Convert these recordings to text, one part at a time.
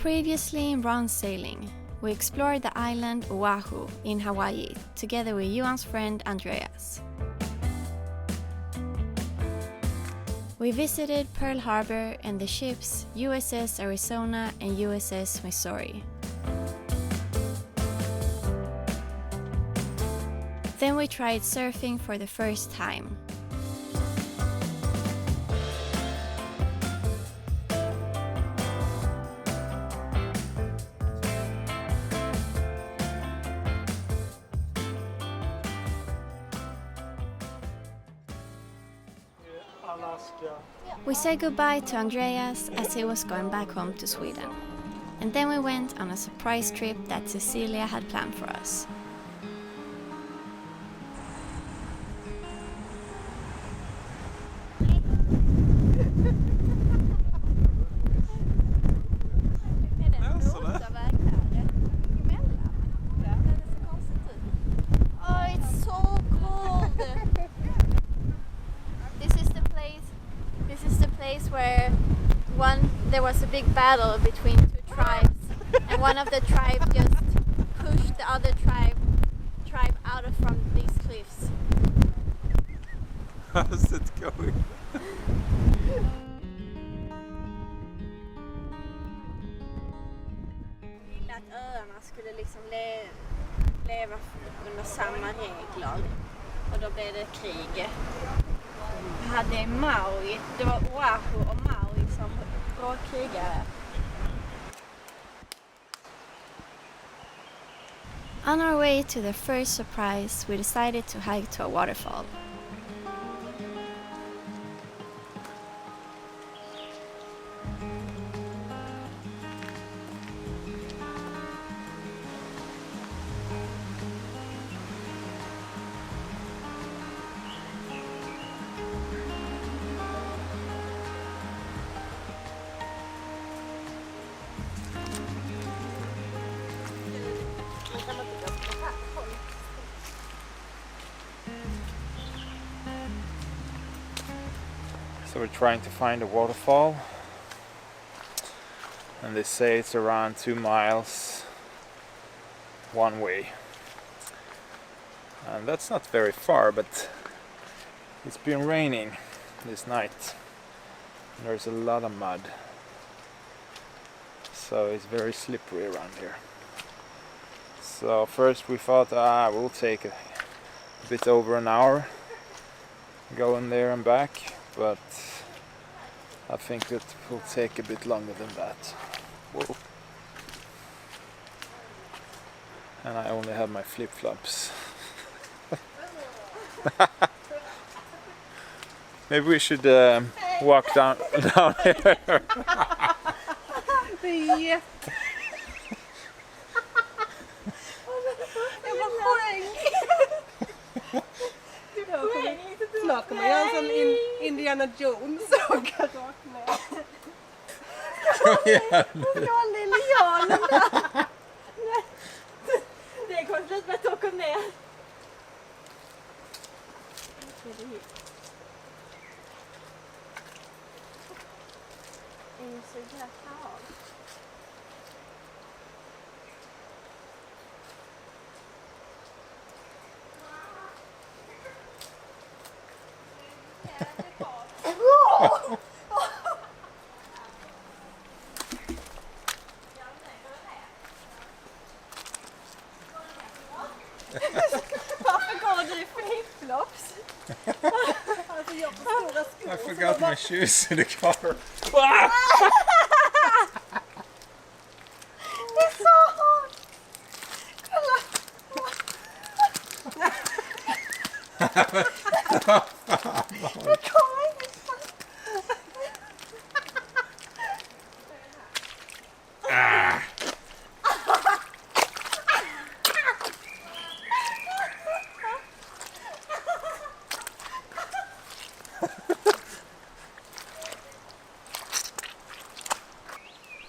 Previously in Ron Sailing, we explored the island Oahu in Hawaii together with Johan's friend Andreas. We visited Pearl Harbor and the ships USS Arizona and USS Missouri. Then we tried surfing for the first time. We said goodbye to Andreas as he was going back home to Sweden. And then we went on a surprise trip that Cecilia had planned for us. Where there was a big battle between two tribes, and one of the tribes just pushed the other tribe out from these cliffs. How's it going? Jag ville att öarna skulle liksom leva under samma regler, och då blev det krig. Vi hade Maui, det var Oahu och Maui som bråkkrigare. On our way to the first surprise, we decided to hike to a waterfall. So we're trying to find a waterfall, and they say it's around 2 miles one way, and that's not very far, but it's been raining this night and there's a lot of mud, so it's very slippery around here. So first we thought we'll take a bit over an hour going there and back, but I think it will take a bit longer than that. Whoa. And I only have my flip-flops. Maybe we should walk down here. Snart kan man göra en sån Indiana Jones och karaktärer. Ska lilla Jan där? Det kommer slut med att åka ner. Varför går du i flip-flops? Alltså jag får stora skor. I forgot my shoes in the car. Det är så hårt! Kolla! Det kommer ingenstans.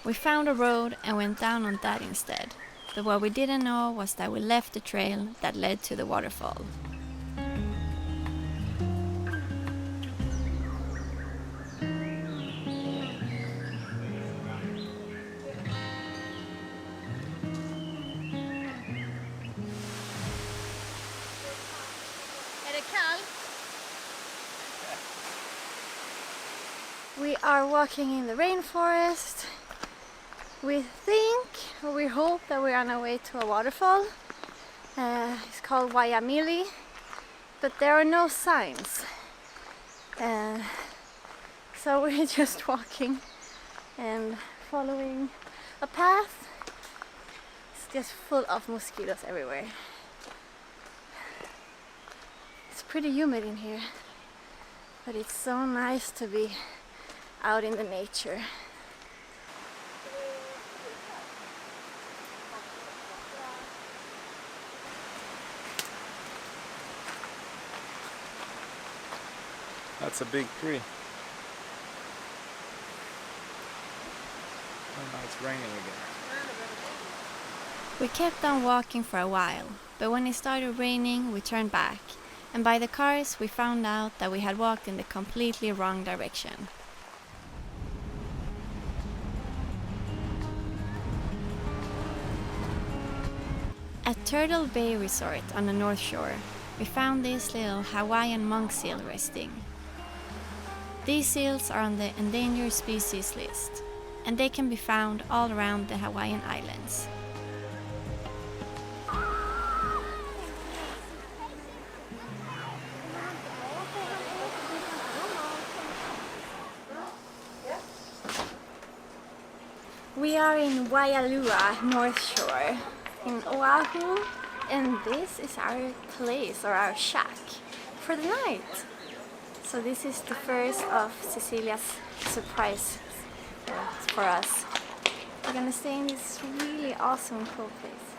We found a road and went down on that instead. But what we didn't know was that we left the trail that led to the waterfall. are walking in the rainforest. We think, or we hope, that we're on our way to a waterfall. It's called Waimili, but there are no signs. So we're just walking and following a path. It's just full of mosquitoes everywhere. It's pretty humid in here, but it's so nice to be out in the nature. That's a big tree. Oh, now it's raining again. We kept on walking for a while, but when it started raining, we turned back, and by the cars we found out that we had walked in the completely wrong direction. At Turtle Bay Resort on the North Shore, we found this little Hawaiian monk seal resting. These seals are on the endangered species list, and they can be found all around the Hawaiian Islands. We are in Waialua, North Shore, in Oahu, and this is our place, or our shack, for the night. So this is the first of Cecilia's surprise for us. We're gonna stay in this really awesome, cool place.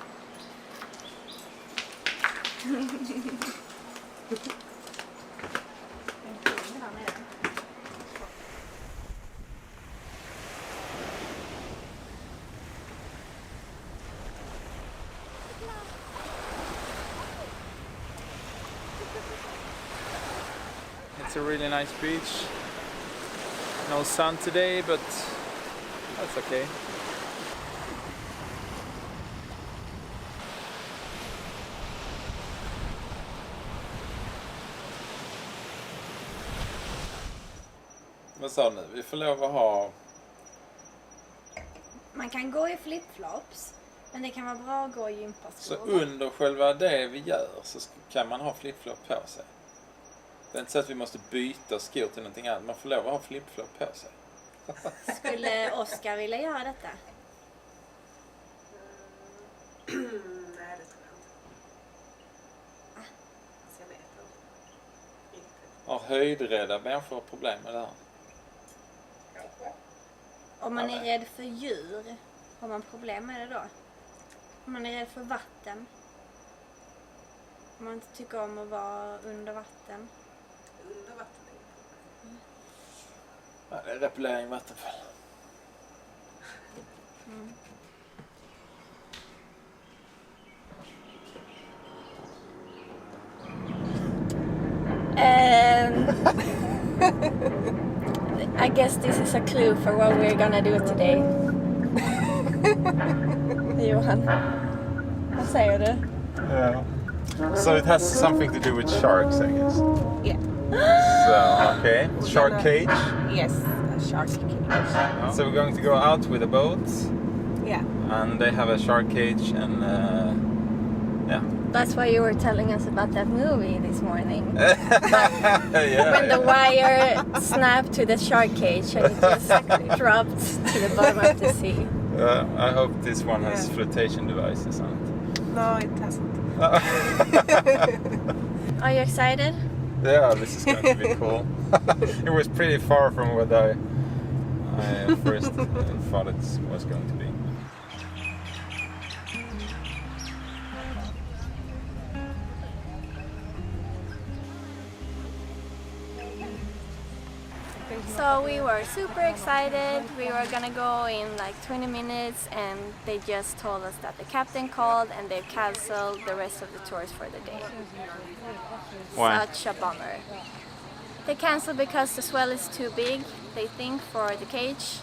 It's a really nice beach. No sun today, but that's okay. Vad sa ni? Vi får lov att ha... Man kan gå i flipflops, men det kan vara bra att gå i gympaskor. Så under själva det vi gör så kan man ha flipflop på sig. Det är inte så att vi måste byta skor till någonting annat. Man får lov att ha flipflop på sig. Skulle Oskar vilja göra detta? Nej, det tror jag inte. Alltså, jag vet inte. Har höjdrädda människor problem med det här? Om man är rädd för djur, har man problem med det då? Om man är rädd för vatten? Om man inte tycker om att vara under vatten? Under vatten är det problem. Ja, det är repellering vattenfall. I guess this is a clue for what we're gonna do today. Johan, vad säger du? Yeah. So it has something to do with sharks, I guess. Yeah. So, okay. Shark cage. Yes, a shark cage. So we're going to go out with a boat. Yeah. And they have a shark cage and yeah. That's why you were telling us about that movie this morning. Yeah, When the wire snapped to the shark cage and it just dropped to the bottom of the sea. I hope this one has flotation devices on it. No, it hasn't. Are you excited? Yeah, this is going to be cool. It was pretty far from what I first thought it was going to be. So we were super excited. We were gonna go in like 20 minutes and they just told us that the captain called and they've cancelled the rest of the tours for the day. Why? Such a bummer. They canceled because the swell is too big, they think, for the cage.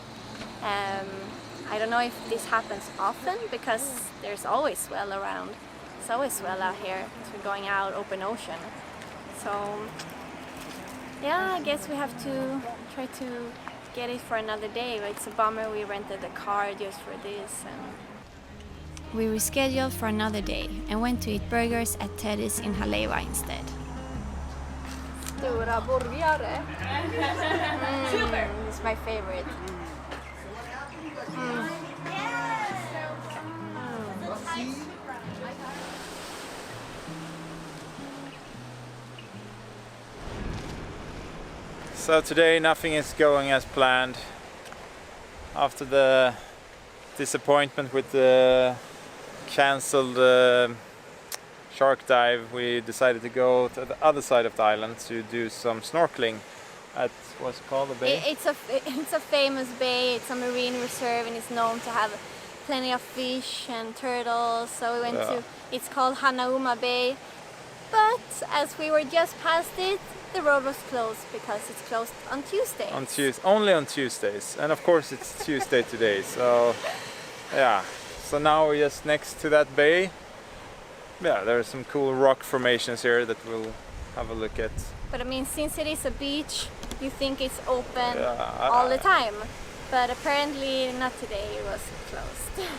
I don't know if this happens often because there's always swell around. It's always swell out here because we're going out open ocean. So yeah, I guess we have to try to get it for another day. But it's a bummer we rented the car just for this. And we rescheduled for another day and went to eat burgers at Teddy's in Haleva instead. Stora burgare. It's my favorite. So today nothing is going as planned. After the disappointment with the cancelled shark dive, we decided to go to the other side of the island to do some snorkeling at what's it called, the bay? It's a famous bay. It's a marine reserve and it's known to have plenty of fish and turtles. So we went to. It's called Hanauma Bay. But as we were just past it, the road was closed because it's closed on Tuesdays. Only on Tuesdays, and of course it's Tuesday today. So yeah, so now we're just next to that bay. Yeah, there are some cool rock formations here that we'll have a look at. But I mean, since it is a beach, you think it's open all the time. But apparently not today, it was closed.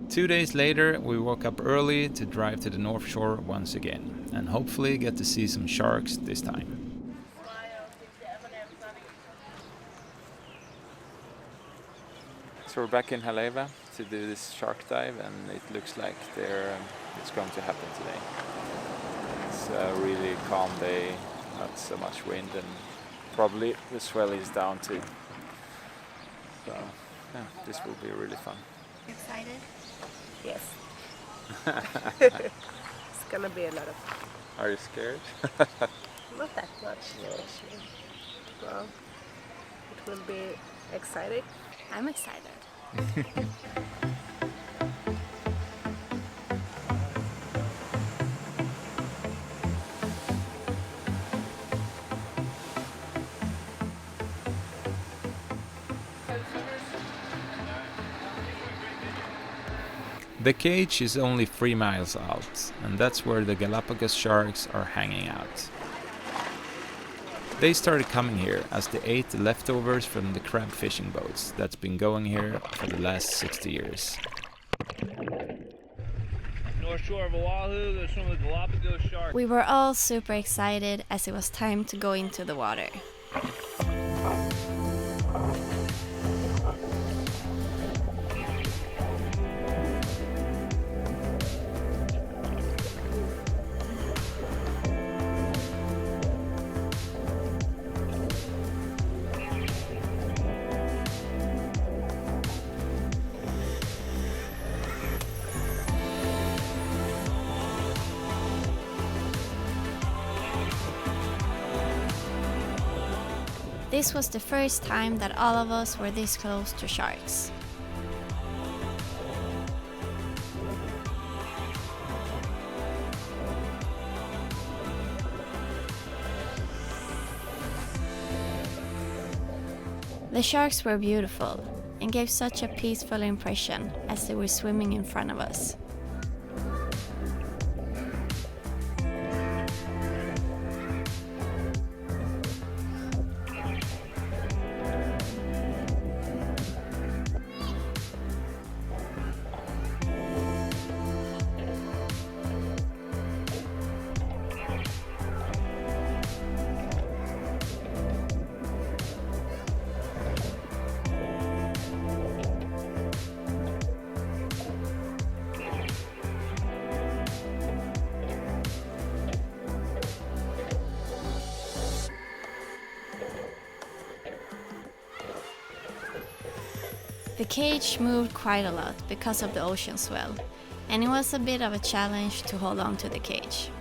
2 days later, we woke up early to drive to the North Shore once again, and hopefully get to see some sharks this time. So we're back in Haleva to do this shark dive, and it looks like it's going to happen today. It's a really calm day, not so much wind, and probably the swell is down too. So yeah, this will be really fun. Excited? Yes. It's gonna be a lot of fun. Are you scared? Not that much, no, actually. Well, it will be exciting. I'm excited. The cage is only 3 miles out, and that's where the Galapagos sharks are hanging out. They started coming here as they ate the leftovers from the crab fishing boats that's been going here for the last 60 years. North shore of Oahu, there's some of the Galapagos sharks. We were all super excited as it was time to go into the water. This was the first time that all of us were this close to sharks. The sharks were beautiful and gave such a peaceful impression as they were swimming in front of us. The cage moved quite a lot because of the ocean swell, and it was a bit of a challenge to hold on to the cage.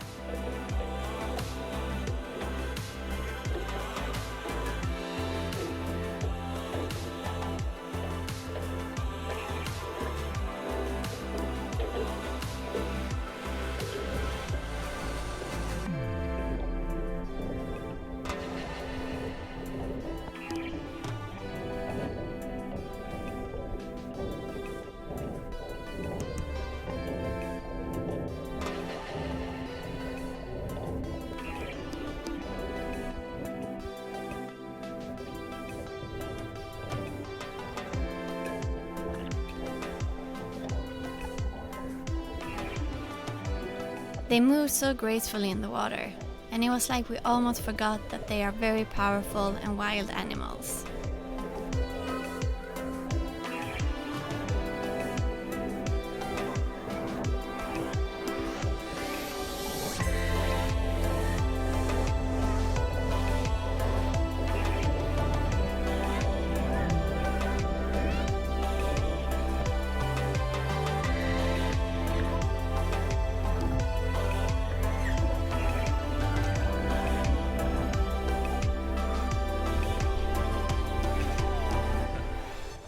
They moved so gracefully in the water, and it was like we almost forgot that they are very powerful and wild animals.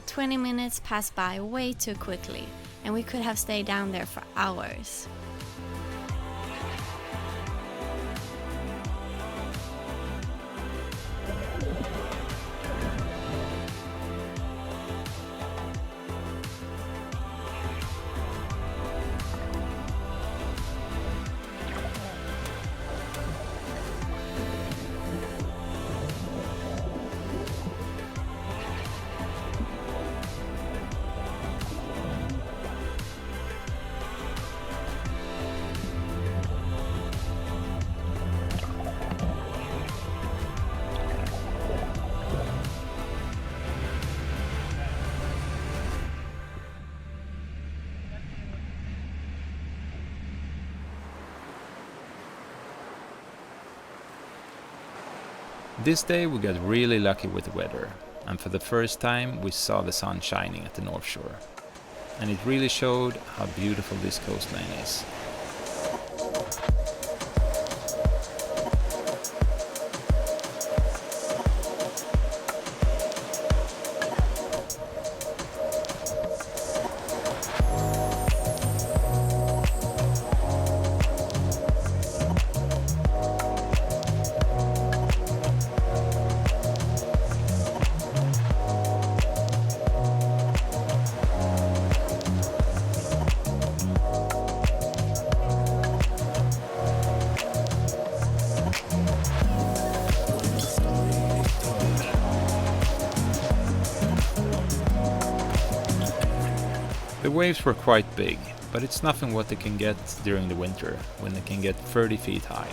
"20 minutes passed by way too quickly, and we could have stayed down there for hours. This day we got really lucky with the weather, and for the first time we saw the sun shining at the North Shore. And it really showed how beautiful this coastline is. The waves were quite big, but it's nothing what they can get during the winter, when they can get 30 feet high.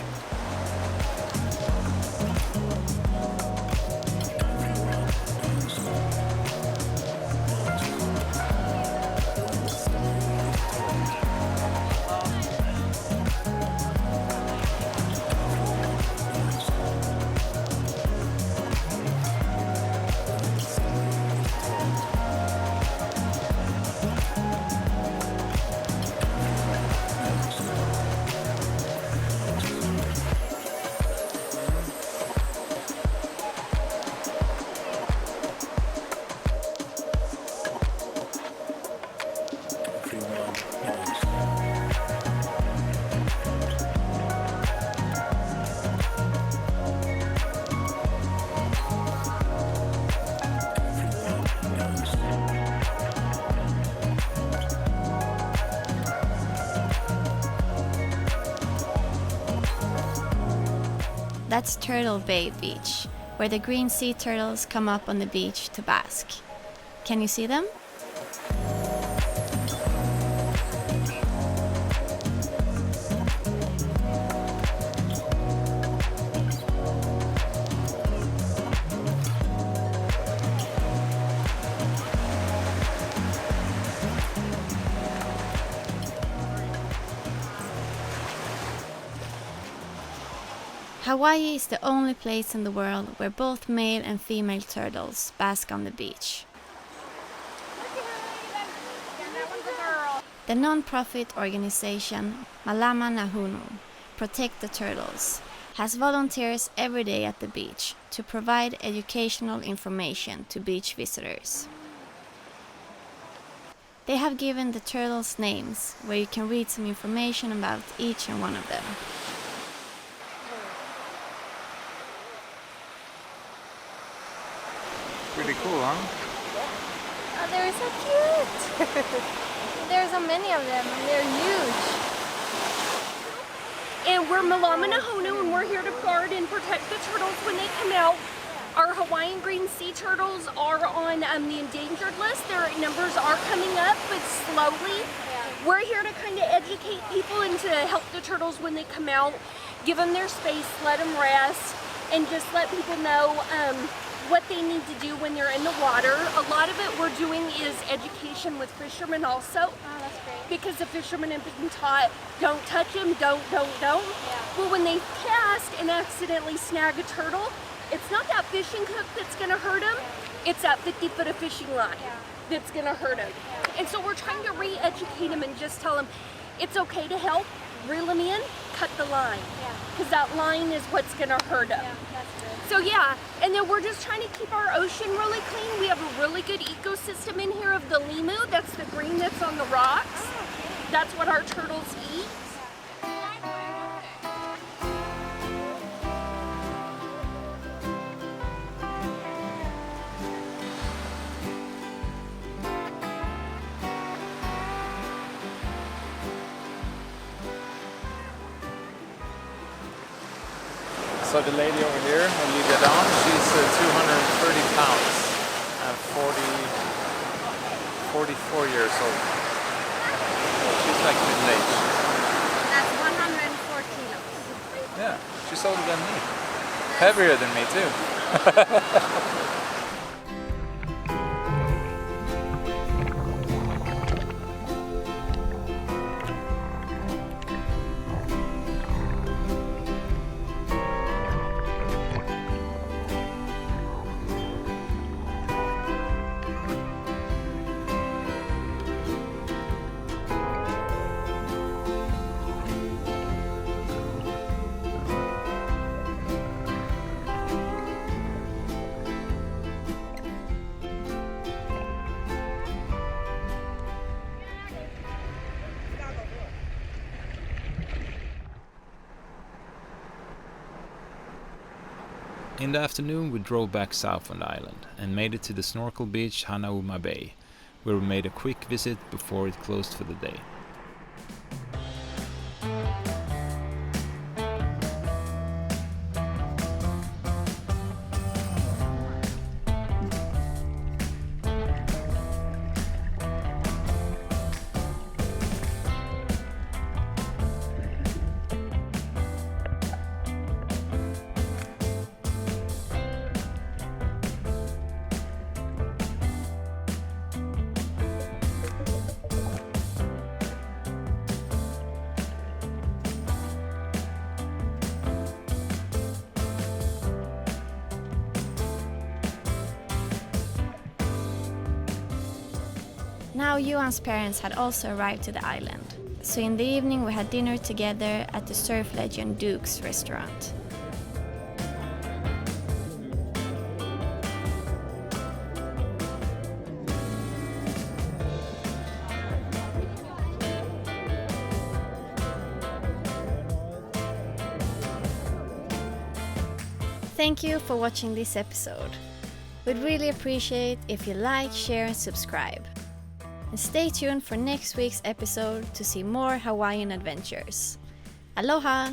That's Turtle Bay Beach, where the green sea turtles come up on the beach to bask. Can you see them? Hawaii is the only place in the world where both male and female turtles bask on the beach. The non-profit organization Malama Nahunu, Protect the Turtles, has volunteers every day at the beach to provide educational information to beach visitors. They have given the turtles names where you can read some information about each and one of them. Pretty cool, huh? Oh, they're so cute! There's so many of them and they're huge. And we're Malama Nahunu, and we're here to guard and protect the turtles when they come out. Our Hawaiian green sea turtles are on the endangered list. Their numbers are coming up, but slowly. we're here to kind of educate people and to help the turtles when they come out, give them their space, let them rest, and just let people know what they need to do when they're in the water. A lot of it we're doing is education with fishermen also. Oh, that's great. Because the fishermen have been taught, don't touch them, don't. Yeah. Well, when they cast and accidentally snag a turtle, it's not that fishing hook that's going to hurt them, it's that 50-foot of fishing line that's going to hurt them. And so we're trying to re-educate them and just tell them it's okay to help, reel them in, cut the line. Because that line is what's going to hurt them. Yeah, that's good. So yeah, and then we're just trying to keep our ocean really clean. We have a really good ecosystem in here of the limu. That's the green that's on the rocks. That's what our turtles eat. So the lady over here, when you get on, she's 230 pounds and 44 years old. She's like middle-aged. That's 104 kilos. Yeah, she's older than me. Heavier than me too. In the afternoon we drove back south on the island and made it to the snorkel beach Hanauma Bay, where we made a quick visit before it closed for the day. Now Johan's parents had also arrived to the island, so in the evening we had dinner together at the surf legend Duke's restaurant. Thank you for watching this episode. We'd really appreciate if you like, share and subscribe. And stay tuned for next week's episode to see more Hawaiian adventures. Aloha!